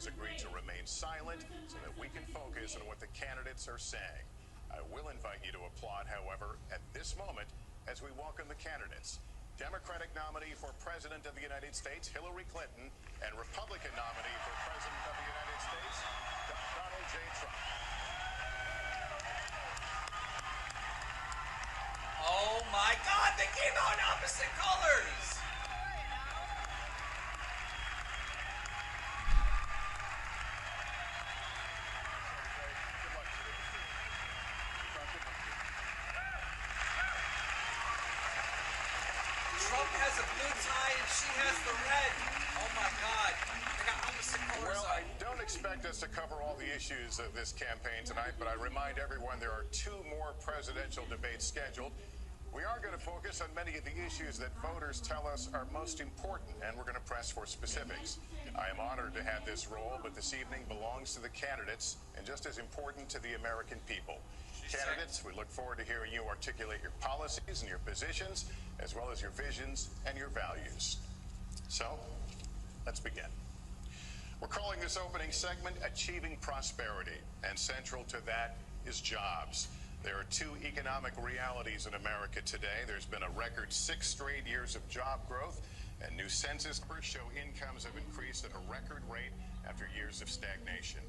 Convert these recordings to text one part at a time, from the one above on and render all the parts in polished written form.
has agreed to remain silent so that we can focus on what the candidates are saying. I will invite you to applaud, however, at this moment as we welcome the candidates. Democratic nominee for President of the United States, Hillary Clinton, and Republican nominee for President of the United States, Donald J. Trump. Oh my God, they came out in opposite colors! Trump has a blue tie and she has the red. Oh my God. They got opposite colors. Well, I don't expect us to cover all the issues of this campaign tonight, but I remind everyone there are 2 more presidential debates scheduled. We are going to focus on many of the issues that voters tell us are most important, and we're going to press for specifics. I am honored to have this role, but this evening belongs to the candidates and just as important to the American people. Candidates, we look forward to hearing you articulate your policies and your positions, as well as your visions and your values. So, let's begin. We're calling this opening segment Achieving Prosperity, and central to that is jobs. There are 2 economic realities in America today. There's been a record 6 straight years of job growth, and new census numbers show incomes have increased at a record rate after years of stagnation.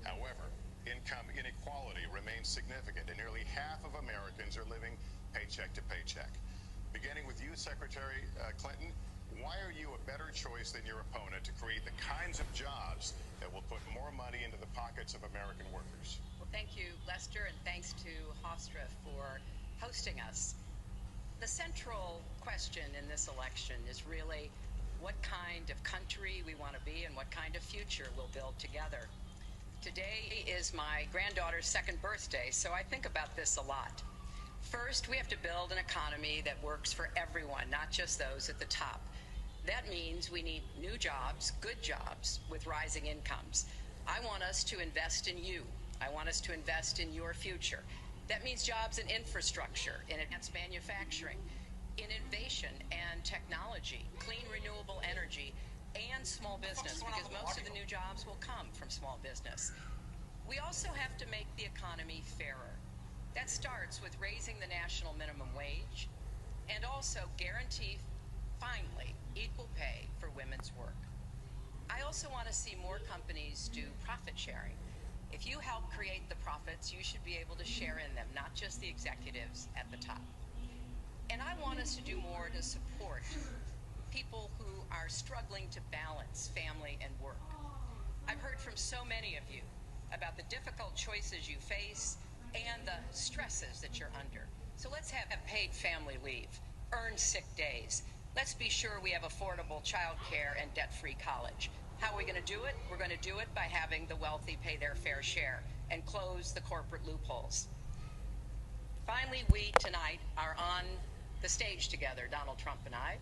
However, income inequality remains significant, and nearly half of Americans are living paycheck to paycheck. Beginning with you, Secretary Clinton, why are you a better choice than your opponent to create the kinds of jobs that will put more money into the pockets of American workers? Well, thank you, Lester, and thanks to Hofstra for hosting us. The central question in this election is really what kind of country we want to be and what kind of future we'll build together. Today is my granddaughter's 2nd birthday, so I think about this a lot. First, we have to build an economy that works for everyone, not just those at the top. That means we need new jobs, good jobs, with rising incomes. I want us to invest in you. I want us to invest in your future. That means jobs in infrastructure, in advanced manufacturing, in innovation and technology, clean renewable energy, and small business, because most of the new jobs will come from small business. We also have to make the economy fairer. That starts with raising the national minimum wage and also guarantee, finally, equal pay for women's work. I also want to see more companies do profit sharing. If you help create the profits, you should be able to share in them, not just the executives at the top. And I want us to do more to support people who are struggling to balance family and work. I've heard from so many of you about the difficult choices you face and the stresses that you're under. So let's have paid family leave, earned sick days. Let's be sure we have affordable child care and debt-free college. How are we going to do it? We're going to do it by having the wealthy pay their fair share and close the corporate loopholes. Finally, we tonight are on the stage together, Donald Trump and I.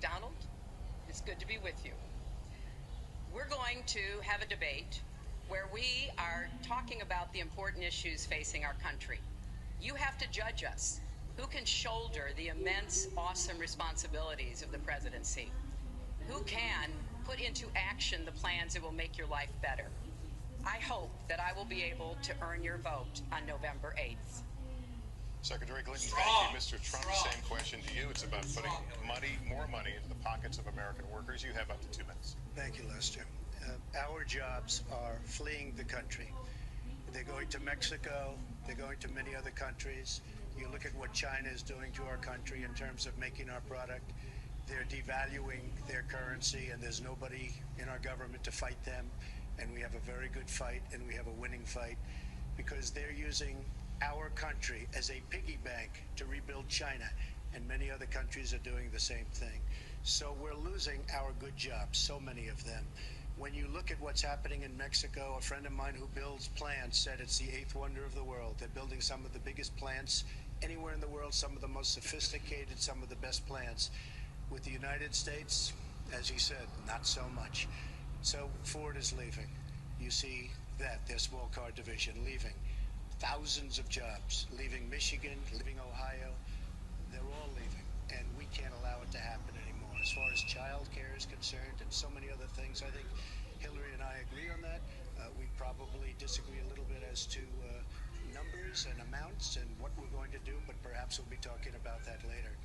Donald, it's good to be with you. We're going to have a debate where we are talking about the important issues facing our country. You have to judge us. Who can shoulder the immense, awesome responsibilities of the presidency? Who can put into action the plans that will make your life better? I hope that I will be able to earn your vote on November 8th. Secretary Clinton, thank you. Mr. Trump, same question to you. It's about putting more money into the pockets of American workers. You have up to 2 minutes. Thank you, Lester. Our jobs are fleeing the country. They're going to Mexico. They're going to many other countries. You look at what China is doing to our country in terms of making our product. They're devaluing their currency, and there's nobody in our government to fight them. And we have a very good fight, and we have a winning fight, because they're using our country as a piggy bank to rebuild China, and many other countries are doing the same thing. So we're losing our good jobs, so many of them. When you look at what's happening in Mexico, a friend of mine who builds plants said it's the 8th wonder of the world. They're building some of the biggest plants anywhere in the world, some of the most sophisticated, some of the best plants. With the United States, as he said, not so much. So Ford is leaving. You see that, their small car division leaving. Thousands of jobs, leaving Michigan, leaving Ohio. They're all leaving, and we can't allow it to happen anymore. As far as child care is concerned and so many other things, I think Hillary and I agree on that. We probably disagree a little bit as to numbers and amounts and what we're going to do, but perhaps we'll be talking about that later.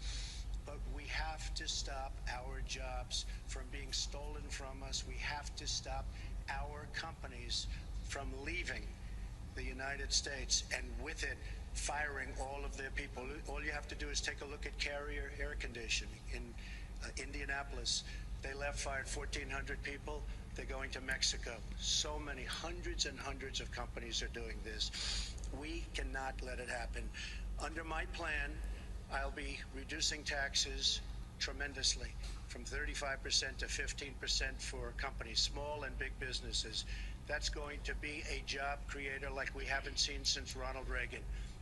But we have to stop our jobs from being stolen from us. We have to stop our companies from leaving the United States and with it firing all of their people. All you have to do is take a look at Carrier Air Conditioning in Indianapolis. They left, fired 1,400 people. They're going to Mexico. So many, hundreds and hundreds of companies are doing this. We cannot let it happen. Under my plan, I'll be reducing taxes tremendously, from 35% to 15% for companies, small and big businesses. That's going to be a job creator like we haven't seen since Ronald Reagan.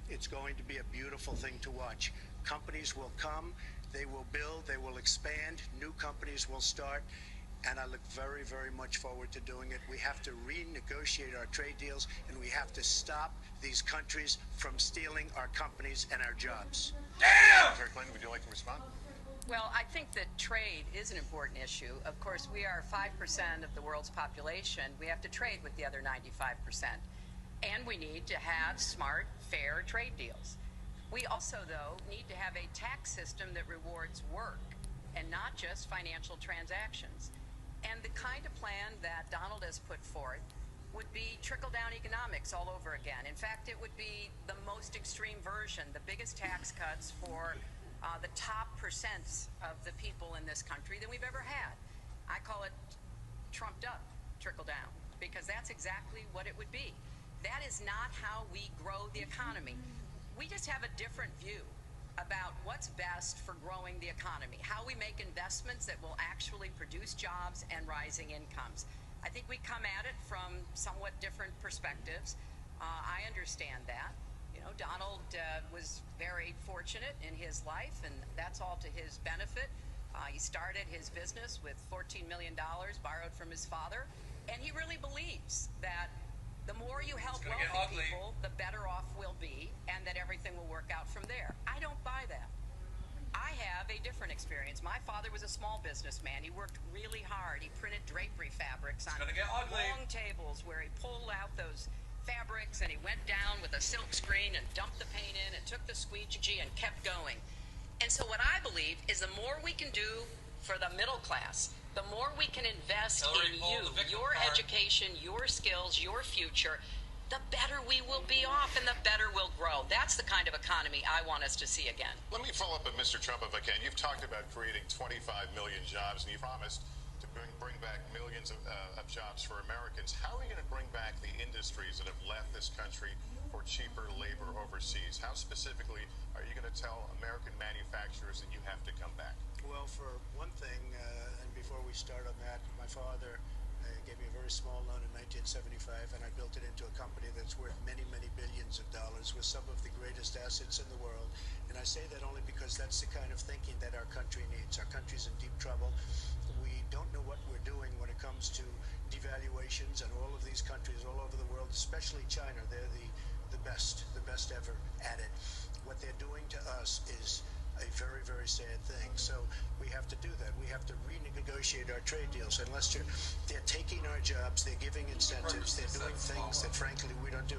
It's going to be a beautiful thing to watch. Companies will come, they will build, they will expand, new companies will start, and I look very, very much forward to doing it. We have to renegotiate our trade deals, and we have to stop these countries from stealing our companies and our jobs. Damn! Secretary Clinton, would you like to respond? Well, I think that trade is an important issue. Of course, we are 5% of the world's population. We have to trade with the other 95%. And we need to have smart, fair trade deals. We also, though, need to have a tax system that rewards work and not just financial transactions. And the kind of plan that Donald has put forth would be trickle-down economics all over again. In fact, it would be the most extreme version, the biggest tax cuts for the top percents of the people in this country than we've ever had. I call it trumped up trickle-down, because that's exactly what it would be. That is not how we grow the economy. We just have a different view about what's best for growing the economy, how we make investments that will actually produce jobs and rising incomes. I think we come at it from somewhat different perspectives. I understand that. You know, Donald was very fortunate in his life, and that's all to his benefit. He started his business with $14 million borrowed from his father, and he really believes that the more you help wealthy people, the better off we'll be, and that everything will work out from there. I don't buy that. I have a different experience. My father was a small businessman. He worked really hard. He printed drapery fabrics on long tables where he pulled out those fabrics, and he went down with a silk screen and dumped the paint in and took the squeegee and kept going. And so what I believe is the more we can do for the middle class, the more we can invest in you, your education, your skills, your future, the better we will be off and the better we'll grow. That's the kind of economy I want us to see again. Let me follow up with Mr. Trump if I can. You've talked about creating 25 million jobs, and you promised to bring back millions of jobs for Americans. How are you going to bring back the industries that have left this country for cheaper labor overseas? How specifically are you going to tell American manufacturers that you have to come back? Well, for one thing, and before we start on that, my father gave me a very small loan in 1975, and I built it into a company that's worth many, many billions of dollars with some of the greatest assets in the world. And I say that only because that's the kind of thinking that our country needs. Our country's in deep trouble. We don't know what we're doing when it comes to devaluations, and all of these countries all over the world, especially China, they're the best ever at it. What they're doing to us is a very, very sad thing. So we have to do that. We have to renegotiate our trade deals. And Lester, they're taking our jobs, they're giving incentives, they're doing things that frankly we don't do.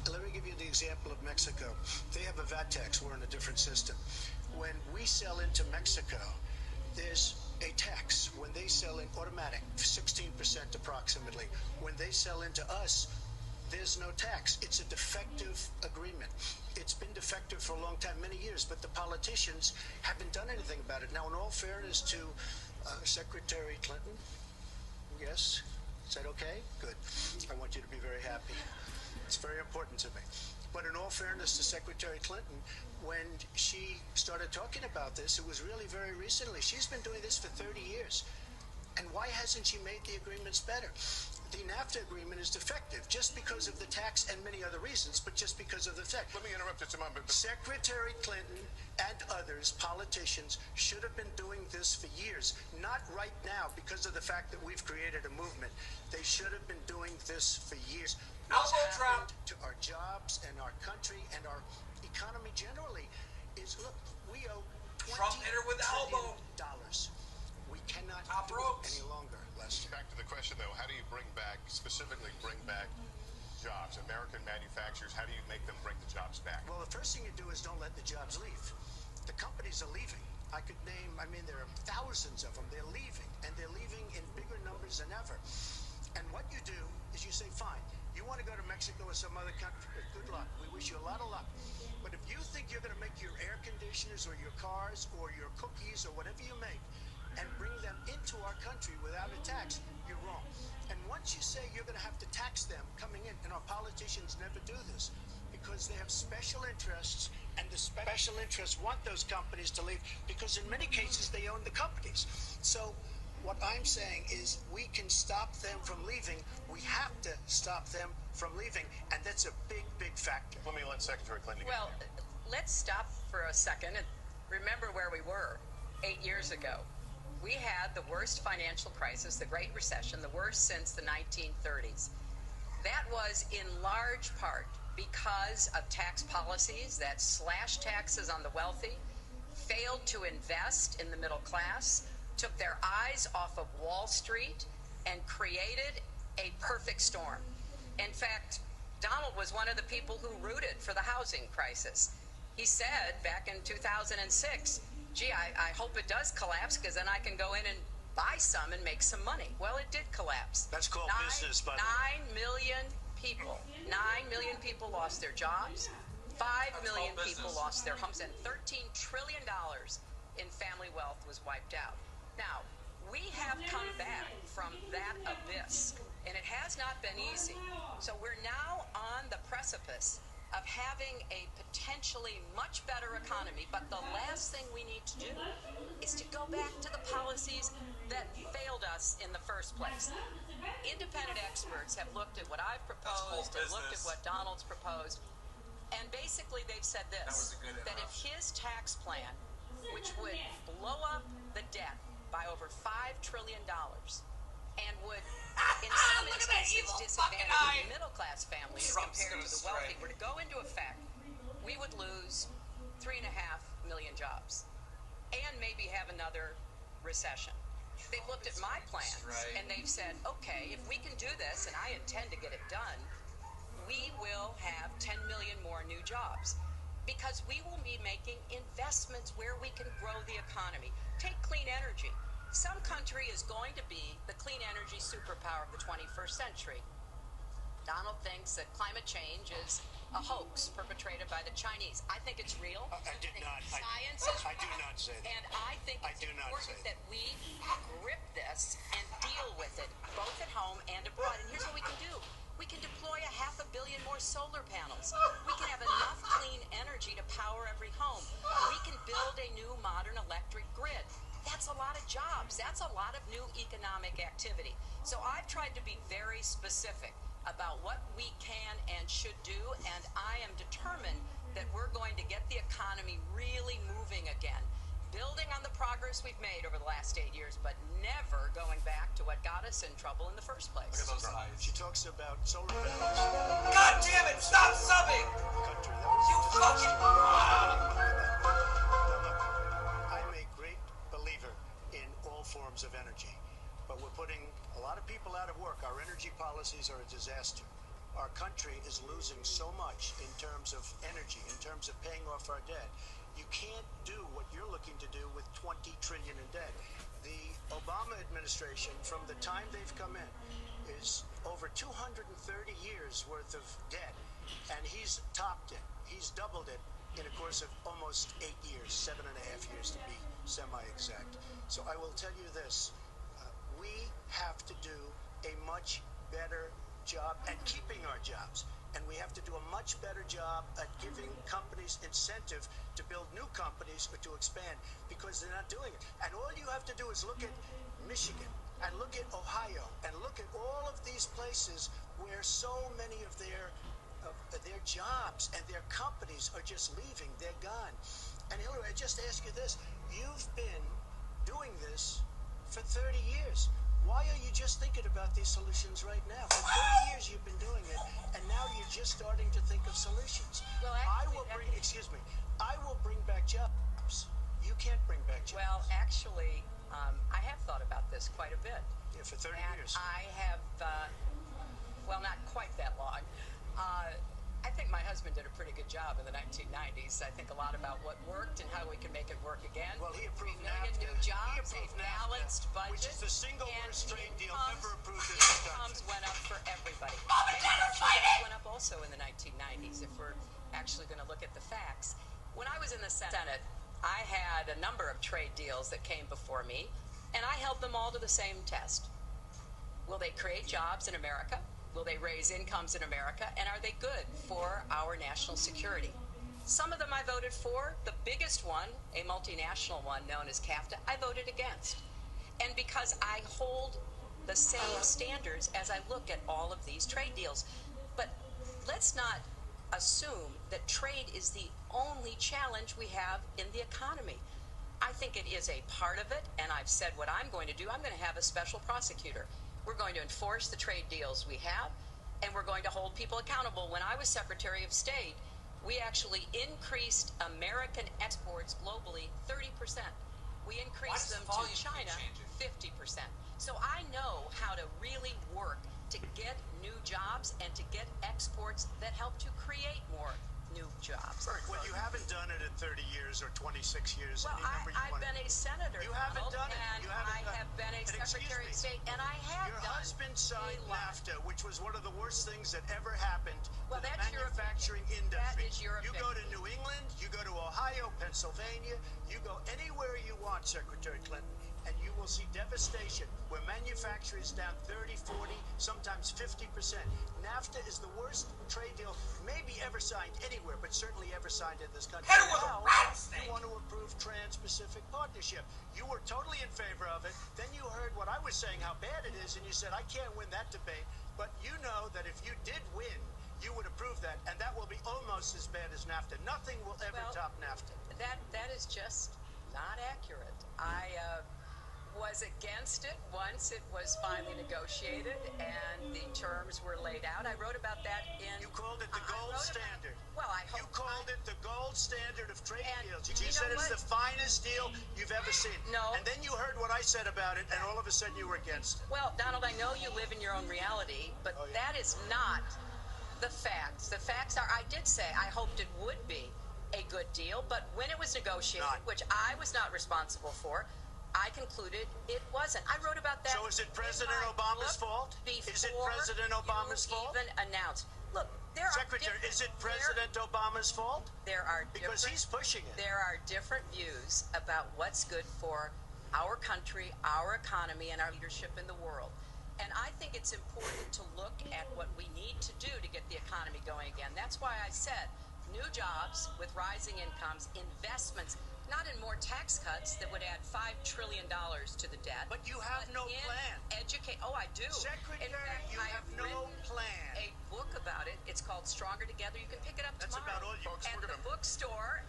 Let me give you the example of Mexico. They have a VAT tax. We're in a different system. When we sell into Mexico, there's a tax. When they sell in automatic, 16% approximately. When they sell into us, there's no tax. It's a defective agreement. It's been defective for a long time, many years, but the politicians haven't done anything about it. Now, in all fairness to Secretary Clinton, yes, is that okay? Good. I want you to be very happy. It's very important to me. But in all fairness to Secretary Clinton, when she started talking about this, it was really very recently. She's been doing this for 30 years. And why hasn't she made the agreements better? The NAFTA agreement is defective just because of the tax and many other reasons, but just because of the tax. Let me interrupt just a moment. Secretary Clinton and others, politicians, should have been doing this for years, not right now because of the fact that we've created a movement. They should have been doing this for years. What's happened to our jobs and our country and our economy generally is, look, we owe $20 trillion. We cannot do it any longer. Lester. Back to the question, though, how do you specifically bring back jobs? American manufacturers, how do you make them bring the jobs back? Well, the first thing you do is don't let the jobs leave. The companies are leaving. There are thousands of them. They're leaving, and they're leaving in bigger numbers than ever. And what you do is you say, fine, you want to go to Mexico or some other country, good luck. We wish you a lot of luck. But if you think you're going to make your air conditioners or your cars or your cookies or whatever you make and bring them into our country without a tax, you're wrong. And once you say you're going to have to tax them coming in, and our politicians never do this, because they have special interests, and the special interests want those companies to leave because in many cases they own the companies. So what I'm saying is we can stop them from leaving. We have to stop them from leaving, and that's a big, big factor. Let me let Secretary Clinton Well, let's stop for a second and remember where we were 8 years ago. We had the worst financial crisis, the Great Recession, the worst since the 1930s. That was in large part because of tax policies that slashed taxes on the wealthy, failed to invest in the middle class, took their eyes off of Wall Street, and created a perfect storm. In fact, Donald was one of the people who rooted for the housing crisis. He said back in 2006, gee, I hope it does collapse because then I can go in and buy some and make some money. Well, it did collapse. That's called business, by the way. 9 million people lost their jobs. 5 million people lost their homes, and $13 trillion in family wealth was wiped out. Now, we have come back from that abyss, and it has not been easy. So we're now on the precipice of having a potentially much better economy, but the last thing we need to do is to go back to the policies that failed us in the first place. Independent experts have looked at what I've proposed and looked at what Donald's proposed, and basically they've said this, that if his tax plan, which would blow up the debt by over $5 trillion and would, in some instances, disadvantage middle-class families compared to the wealthy, were to go into effect, we would lose 3.5 million jobs and maybe have another recession. They've looked at my plans and they've said, okay, if we can do this, and I intend to get it done, we will have 10 million more new jobs because we will be making investments where we can grow the economy. Take clean energy. Some country is going to be the clean energy superpower of the 21st century. Donald thinks that climate change is a hoax perpetrated by the Chinese. I think it's real. I do not say that. And I think it's important that we grip this and deal with it, both at home and abroad. And here's what we can do. We can deploy 500 million more solar panels. We can have enough clean energy to power every home. We can build a new modern electric grid. That's a lot of jobs. That's a lot of new economic activity. So I've tried to be very specific about what we can and should do, and I am determined that we're going to get the economy really moving again, building on the progress we've made over the last 8 years, but never going back to what got us in trouble in the first place. Look at those eyes. She talks about solar panels. God damn it! Stop subbing! Country. That was You fucking I'm a great believer in all forms of energy, but we're putting a lot of people out of work. Our energy policies are a disaster. Our country is losing so much in terms of energy, in terms of paying off our debt. You can't do what you're looking to do with $20 trillion in debt. The Obama administration, from the time they've come in, is over 230 years worth of debt, and he's topped it. He's doubled it in a course of almost 8 years, 7.5 years to be semi-exact. So I will tell you this. We have to do a much better job at keeping our jobs. And we have to do a much better job at giving companies incentive to build new companies or to expand, because they're not doing it. And all you have to do is look at Michigan and look at Ohio and look at all of these places where so many of their jobs and their companies are just leaving. They're gone. And Hillary, I just ask you this. You've been doing this for 30 years. Why are you just thinking about these solutions right now? For 30 years you've been doing it, and now you're just starting to think of solutions. Well, I will bring back jobs. You can't bring back jobs. Well, actually, I have thought about this quite a bit. Yeah, for 30 And years. I have, well, not quite that long. I think my husband did a pretty good job in the 1990s. I think a lot about what worked and how we can make it work again. Well, he approved 3 million NAFTA. new jobs, He a approved balanced NAFTA, budget, which is the single and worst trade deal incomes- ever approved in this Incomes country. went up for everybody. Manufacturing went up also in the 1990s, if we're actually going to look at the facts. When I was in the Senate, I had a number of trade deals that came before me, and I held them all to the same test. Will they create jobs in America? Will they raise incomes in America? And are they good for our national security? Some of them I voted for. The biggest one, a multinational one known as CAFTA, I voted against. And because I hold the same standards as I look at all of these trade deals. But let's not assume that trade is the only challenge we have in the economy. I think it is a part of it, and I've said what I'm going to do. I'm going to have a special prosecutor. We're going to enforce the trade deals we have, and we're going to hold people accountable. When I was Secretary of State, we actually increased American exports globally 30%. We increased them to China 50%. So I know how to really work to get new jobs and to get exports that help to create more new jobs. Well, you haven't done it in 30 years or 26 years. Well, I've been a senator, You haven't Donald, done it. and You haven't I done have it. been a And excuse Secretary me, of State, and I have Your done husband signed a lot. NAFTA, which was one of the worst things that ever happened Well, to the that's your manufacturing opinion. industry. That is your You go to opinion. New England, you go to Ohio, Pennsylvania, you go anywhere you want, Secretary Clinton, and you will see devastation where manufacturing is down 30, 40, sometimes 50%. NAFTA is the worst trade deal maybe ever signed anywhere, but certainly ever signed in this country. Hit it with a Now, rattlesnake. you want to approve Trans-Pacific Partnership. You were totally in favor of it. Then you heard what I was saying, how bad it is, and you said, I can't win that debate. But you know that if you did win, you would approve that, and that will be almost as bad as NAFTA. Nothing will ever Well, top NAFTA. That is just not accurate. I was against it once it was finally negotiated and the terms were laid out. I wrote about that in... You called it the I gold wrote about- standard. Well, I hope... You called it the gold standard of trade And deals. you You know said it's what? the finest deal you've ever seen. No. And then you heard what I said about it, and all of a sudden you were against it. Well, Donald, I know you live in your own reality, but Oh, yeah. that is not the facts. The facts are, I did say I hoped it would be a good deal, but when it was negotiated, Not. which I was not responsible for, I concluded it wasn't. I wrote about that. So is it in President my Obama's book fault? Is it before President Obama's you fault? even announced. Look, there Secretary, are is it different- President Obama's fault? There are Because different, he's pushing it. There are different views about what's good for our country, our economy, and our leadership in the world. And I think it's important to look at what we need to do to get the economy going again. That's why I said new jobs with rising incomes, investments, not in more tax cuts that would add $5 trillion to the debt. But you have no in plan. Oh, I do. Secretary, In fact, you I have no written plan. a book about it. It's called Stronger Together. You can pick it up That's tomorrow. about all you- Folks, at we're the gonna- bookstore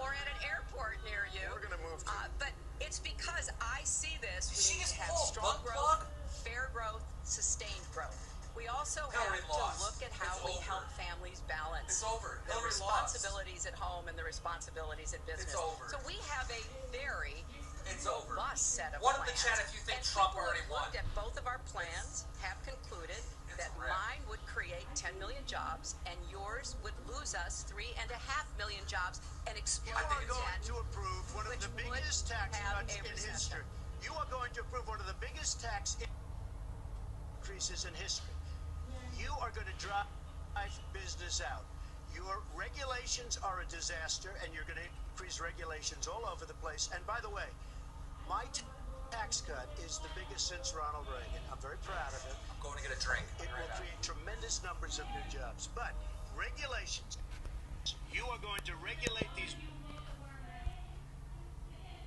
or at an airport near you. We're gonna move to- But it's because I see this. She We need is to have called strong Bug growth, Plug? fair growth, sustained growth. We also Hillary have lost. to look at how It's we over. help families balance It's over. the Hillary lost. responsibilities at home and the responsibilities at business. over. So we have a very It's over. robust set of One in plans. the chat if you think And Trump people already have won. looked at both of our plans, have concluded It's that a wrap. mine would create 10 million jobs and yours would lose us 3.5 million jobs and explode You are the going debt. to approve one of which the would biggest tax have cuts a in recession. history. You are going to approve one of the biggest tax increases in history. You are going to drive business out. Your regulations are a disaster, and you're going to increase regulations all over the place. And by the way, my tax cut is the biggest since Ronald Reagan. I'm very proud of it. I'm going to get a drink. It will create tremendous numbers of new jobs. But regulations, you are going to regulate these